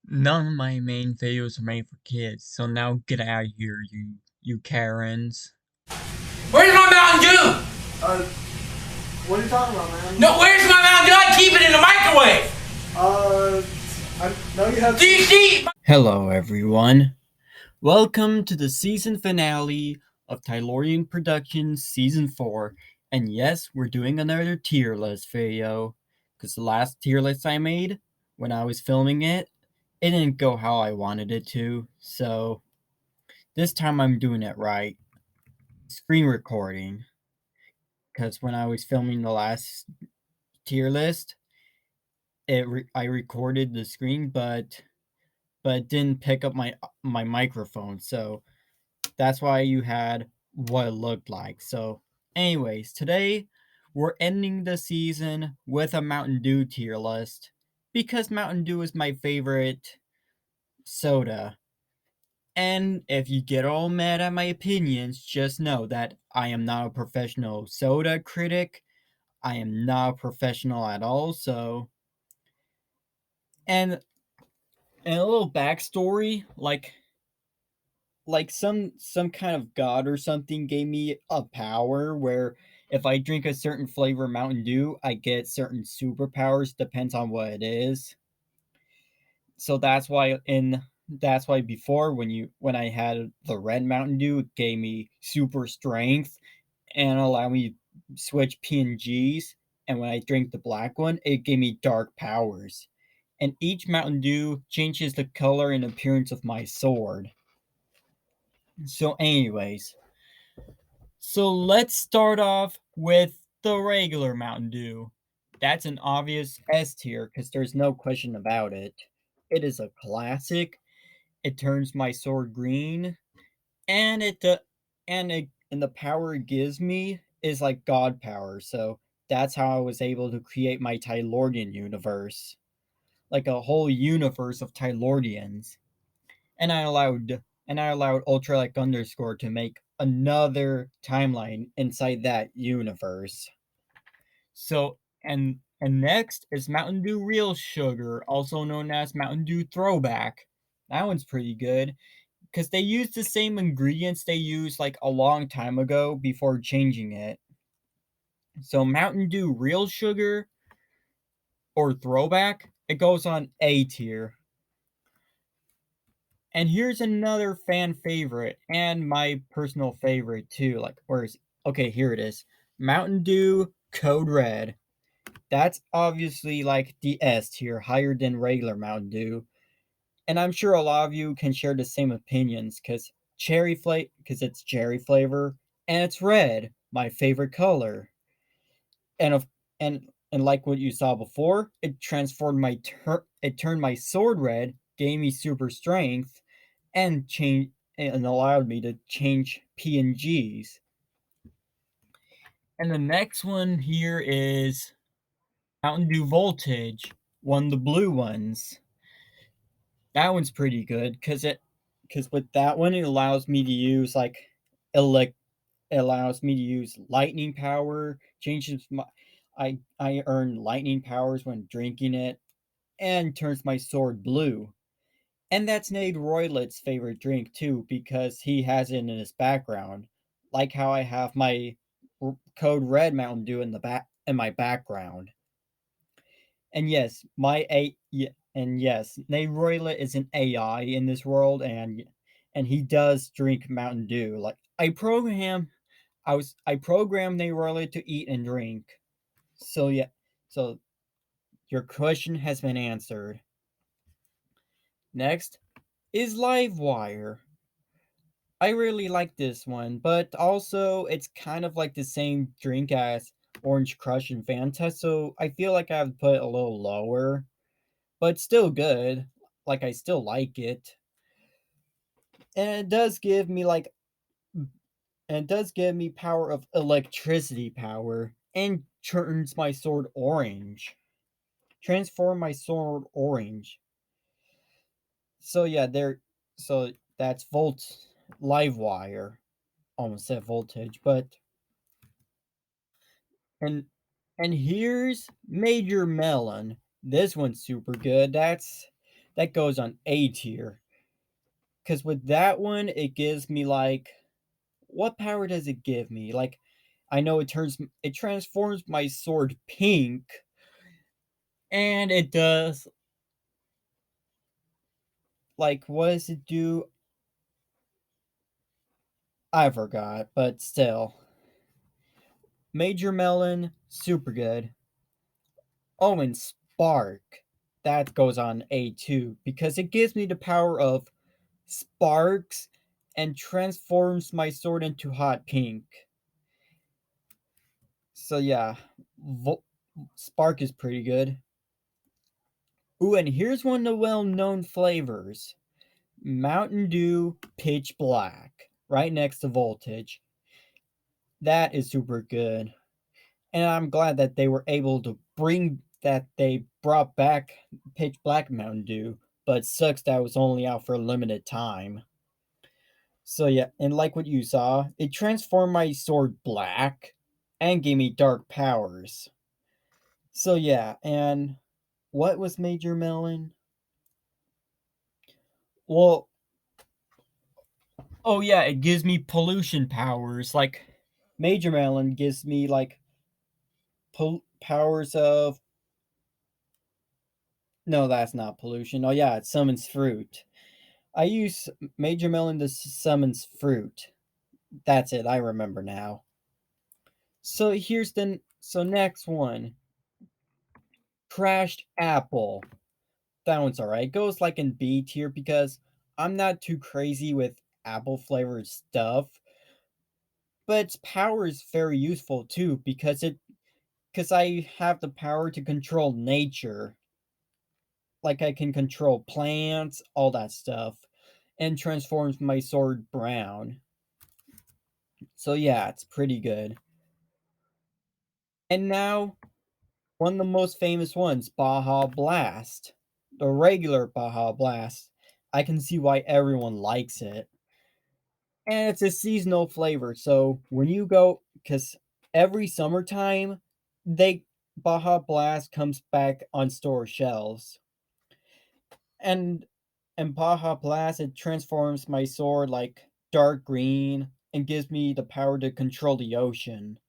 None of my main videos are made for kids, so now get out of here, you Karens. Where's my Mountain Dew? What are you talking about, man? No, where's my Mountain Dew? I keep it in the microwave. I know you have. Do you see? Hello, everyone. Welcome to the season finale of Tylorian Productions Season 4. And yes, we're doing another tier list video. Because the last tier list I made, when I was filming it didn't go how I wanted it to. So, this time I'm doing it right. Screen recording. Because when I was filming the last tier list, I recorded the screen, but it didn't pick up my microphone. So that's why you had what it looked like. So, anyways, today we're ending the season with a Mountain Dew tier list because Mountain Dew is my favorite soda. And if you get all mad at my opinions, just know that I am not a professional soda critic. I am not a professional at all. So, and a little backstory, like some kind of god or something gave me a power where if I drink a certain flavor Mountain Dew, I get certain superpowers, depends on what it is. So that's why before when I had the red Mountain Dew, it gave me super strength and allowed me to switch PNGs. And when I drink the black one, it gave me dark powers. And each Mountain Dew changes the color and appearance of my sword. So, anyways, so let's start off with the regular Mountain Dew. That's an obvious S tier because there's no question about it. It is a classic. It turns my sword green, and and the power it gives me is like god power. So that's how I was able to create my Tylordian universe, like a whole universe of Tylordians. And I allowed Ultralight Underscore to make another timeline inside that universe. So and next is Mountain Dew Real Sugar, also known as Mountain Dew Throwback. That one's pretty good because they use the same ingredients they used like a long time ago before changing it. So Mountain Dew Real Sugar or Throwback, it goes on A tier. And here's another fan favorite and my personal favorite too. Like, where's okay, here it is. Mountain Dew Code Red. That's obviously like the S tier, higher than regular Mountain Dew. And I'm sure a lot of you can share the same opinions because because it's cherry flavor and it's red, my favorite color. And of and like what you saw before, it turned my sword red, gave me super strength, and allowed me to change PNGs. And the next one here is Mountain Dew Voltage, one of the blue ones. That one's pretty good because with that one it allows me to use elect it allows me to use lightning power, changes my I earn lightning powers when drinking it, and turns my sword blue. And that's Nate Roylet's favorite drink too, because he has it in his background. Like how I have my Code Red Mountain Dew in my background. And yes, Nate Roylet is an AI in this world, and he does drink Mountain Dew. Like I programmed Nate Roylet to eat and drink. So yeah, so your question has been answered. Next is Livewire. I really like this one, but also it's kind of like the same drink as Orange Crush and Fanta, so I feel like I have put it a little lower, but still good. Like I still like it. And it does give me power of electricity power and turns my sword orange. Transform my sword orange. So yeah, so that's Livewire. Almost said voltage, but and and here's Major Melon. This one's super good. that goes on A tier. Because with that one, it gives me like, what power does it give me? Like, I know it transforms my sword pink, and it does like, what does it do? I forgot, but still. Major Melon, super good. Oh, and Spark, that goes on A2 because it gives me the power of sparks and transforms my sword into hot pink. So yeah, Vo- Spark is pretty good. Ooh, and here's one of the well-known flavors. Mountain Dew Pitch Black, right next to Voltage. That is super good. And I'm glad that they brought back Pitch Black Mountain Dew, but sucks that was only out for a limited time. So yeah, and like what you saw, it transformed my sword black and gave me dark powers. So yeah, and what was Major Melon? Well, oh yeah, it gives me pollution powers. Like Major Melon gives me like powers of, no, that's not pollution. Oh yeah, it summons fruit. I use Major Melon to summons fruit. That's it. I remember now. So next one, crashed apple. That one's alright. It goes like in B tier because I'm not too crazy with apple flavored stuff, but its power is very useful too because I have the power to control nature. Like I can control plants, all that stuff, and transforms my sword brown. So yeah, it's pretty good. And now one of the most famous ones, Baja Blast. The regular Baja Blast. I can see why everyone likes it. And it's a seasonal flavor. So when you go, because every summertime, they Baja Blast comes back on store shelves. And Baja Blast, it transforms my sword like dark green and gives me the power to control the ocean.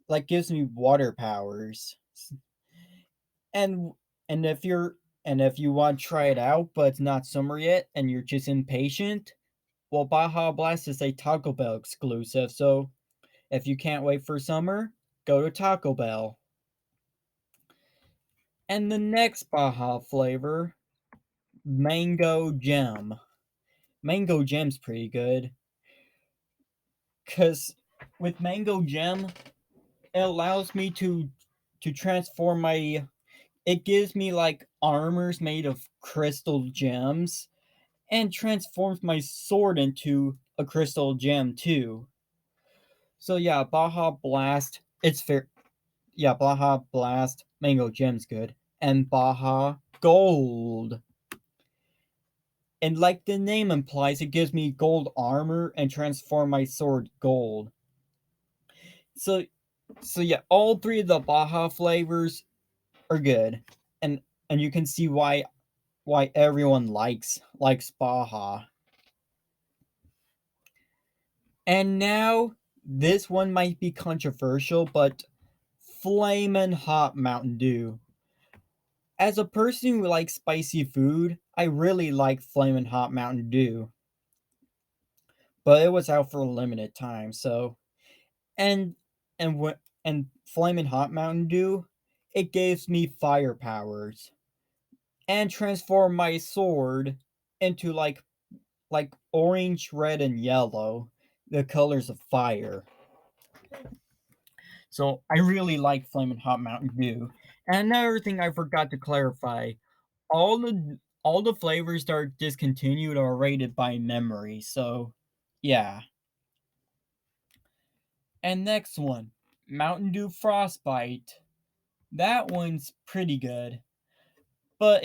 Like gives me water powers. And and if you want to try it out, but it's not summer yet, and you're just impatient, well, Baja Blast is a Taco Bell exclusive. So if you can't wait for summer, go to Taco Bell. And the next Baja flavor, Mango Gem. Mango Gem's pretty good, cause with Mango Gem, it allows me to transform my. It gives me like armors made of crystal gems and transforms my sword into a crystal gem too. So yeah, Baja Blast, it's fair. Yeah, Baja Blast, Mango Gem's good, and Baja Gold. And like the name implies, it gives me gold armor and transform my sword gold. So, so yeah, all three of the Baja flavors are good, and you can see why everyone likes Baja. And now, this one might be controversial, but Flamin' Hot Mountain Dew. As a person who likes spicy food, I really like Flamin' Hot Mountain Dew, but it was out for a limited time. So, and what and Flamin' Hot Mountain Dew, it gives me fire powers and transform my sword into like orange, red, and yellow, the colors of fire. So I really like Flamin' Hot Mountain Dew. And another thing I forgot to clarify, all the flavors that are discontinued are rated by memory. So yeah. And next one, Mountain Dew Frostbite. That one's pretty good. But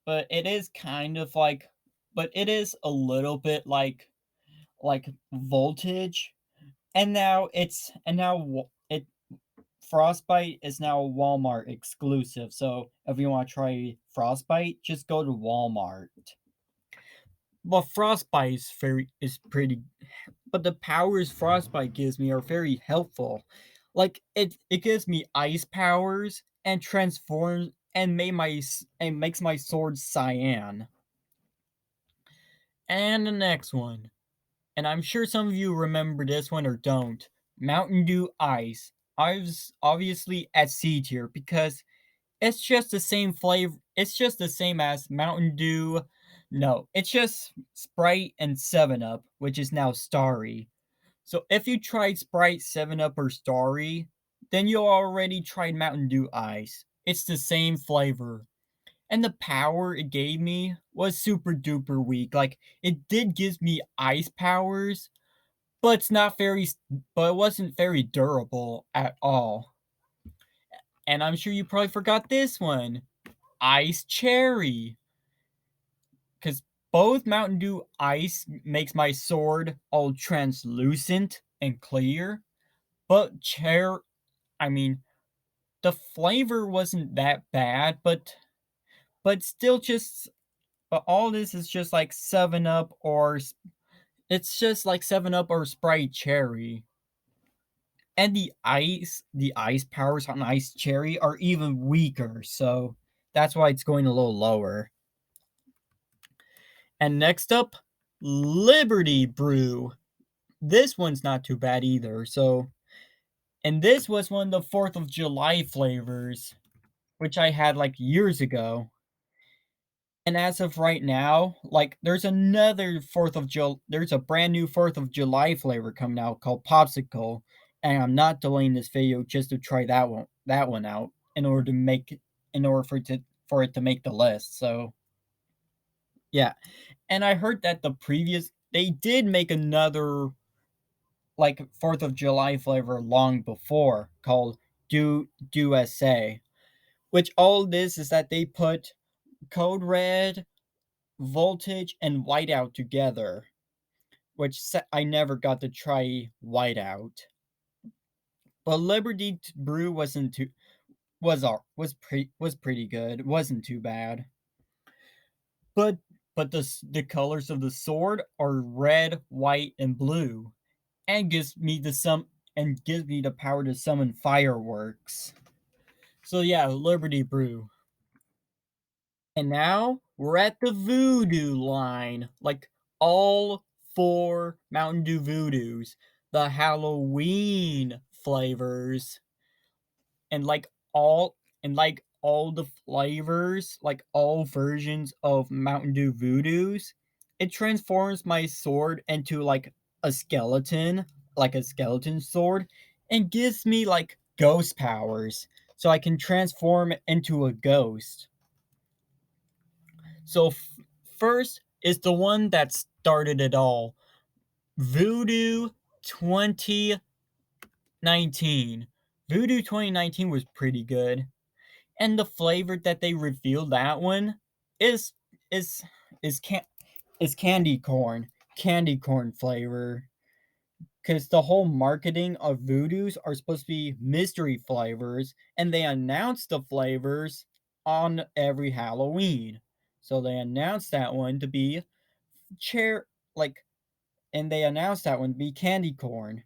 but it is kind of like but it is a little bit like voltage. And now it Frostbite is now a Walmart exclusive. So if you want to try Frostbite, just go to Walmart. But Frostbite is pretty, but the powers Frostbite gives me are very helpful. Like it gives me ice powers and transforms and makes my sword cyan. And the next one, and I'm sure some of you remember this one or don't. Mountain Dew Ice. I was obviously at C tier because it's just the same flavor. It's just the same as Mountain Dew. No, it's just Sprite and 7 Up, which is now Starry. So if you tried Sprite, 7 Up, or Starry, then you already tried Mountain Dew Ice. It's the same flavor. And the power it gave me was super duper weak. Like, it did give me ice powers, but it's not very, but it wasn't very durable at all. And I'm sure you probably forgot this one, Ice Cherry. Because both Mountain Dew Ice makes my sword all translucent and clear, but I mean, the flavor wasn't that bad, but still just, but all this is just like 7 Up or it's just like 7 Up or Sprite Cherry. And the ice powers on Ice Cherry are even weaker, so that's why it's going a little lower. And next up, Liberty Brew. This one's not too bad either. So, and this was one of the 4th of July flavors, which I had like years ago. And as of right now, like there's another 4th of July, there's a brand new 4th of July flavor coming out called Popsicle, and I'm not delaying this video just to try that one out in order for it to make the list. So, yeah. And I heard that they did make another like 4th of July flavor long before called Do SA, which all this is that they put Code Red, Voltage, and Whiteout together, which I never got to try Whiteout. But Liberty Brew wasn't too was pretty good. It wasn't too bad. But the colors of the sword are red, white, and blue, and gives me the power to summon fireworks. So yeah, Liberty Brew. And now we're at the Voodoo line. Like all 4 Mountain Dew Voodoos. The Halloween flavors. And all the flavors, like all versions of Mountain Dew Voodoos, it transforms my sword into like a skeleton sword, and gives me like ghost powers, so I can transform into a ghost. So first is the one that started it all, Voodoo 2019. Voodoo 2019 was pretty good. And the flavor that they revealed that one is is is can is candy corn flavor. Because the whole marketing of Voodoos are supposed to be mystery flavors, and they announced the flavors on every Halloween. So they announced that one to be chair like, and they announced that one to be candy corn.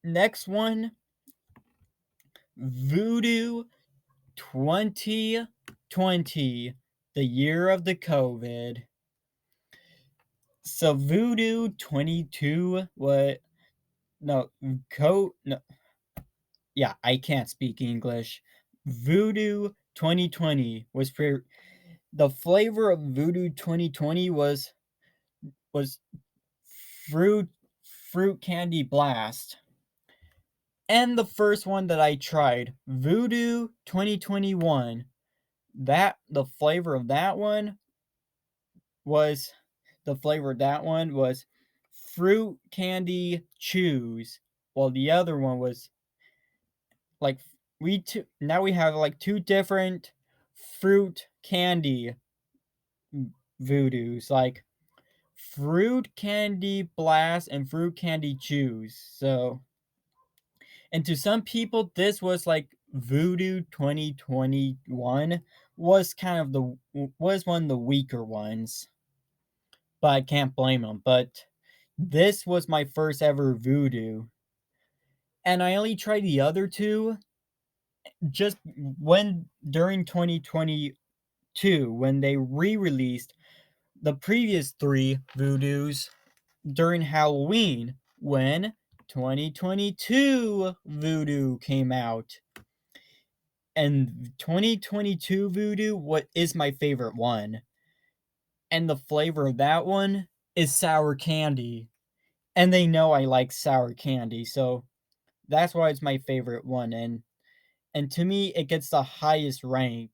Next one, Voodoo 2020, the year of the COVID. So Voodoo 22, what? No, no, yeah, I can't speak English. Voodoo 2020 the flavor of Voodoo 2020 was fruit fruit candy blast. And the first one that I tried, Voodoo 2021, that the flavor of that one was fruit candy chews, while the other one was like now we have like 2 different fruit candy voodoos, like fruit candy blast and fruit candy chews. So And to some people, this was like Voodoo 2021 was kind of the was one of the weaker ones, but I can't blame them. But this was my first ever Voodoo, and I only tried the other two just when during 2022 when they re-released the previous three Voodoos during Halloween when 2022 Voodoo came out. And 2022 Voodoo what is my favorite one. And the flavor of that one is sour candy. And they know I like sour candy, so that's why it's my favorite one. And to me it gets the highest rank.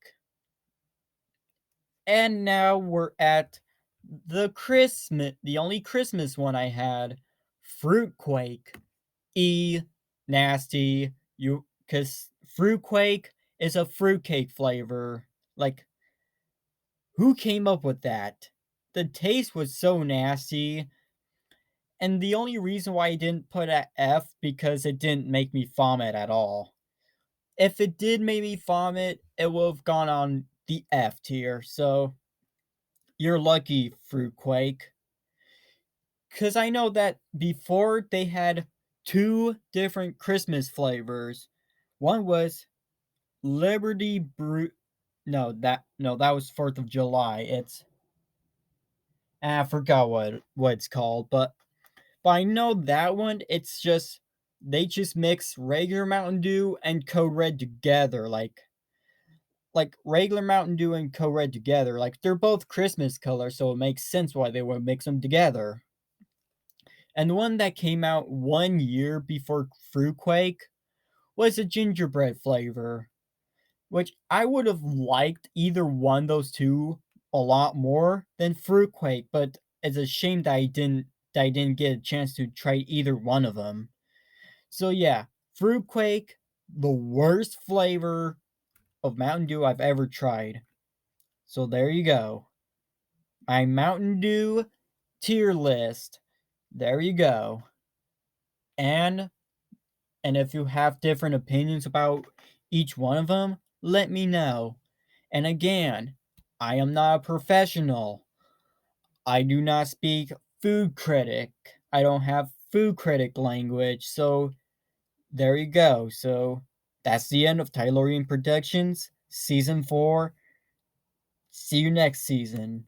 And now we're at the only Christmas one I had, Fruitquake. Nasty. You cuz Fruitquake is a fruitcake flavor. Like who came up with that? The taste was so nasty, and the only reason why I didn't put at F because it didn't make me vomit at all. If it did make me vomit, it would have gone on the F tier. So you're lucky, Fruitquake. Because I know that before they had two different Christmas flavors. One was Liberty Brew. No, that was 4th of July. It's I forgot what it's called, but I know that one. It's just they just mix regular Mountain Dew and Code Red together, like regular Mountain Dew and Code Red together. Like they're both Christmas colors, so it makes sense why they would mix them together. And the one that came out 1 year before Fruitquake was a gingerbread flavor, which I would have liked either one of those two a lot more than Fruitquake, but it's a shame that I didn't get a chance to try either one of them. So yeah, Fruitquake, the worst flavor of Mountain Dew I've ever tried. So there you go. My Mountain Dew tier list. There you go. And and if you have different opinions about each one of them, let me know. And again, I am not a professional. I do not speak food critic. I don't have food critic language. So there you go. So that's the end of Tylorian Productions Season 4. See you next season.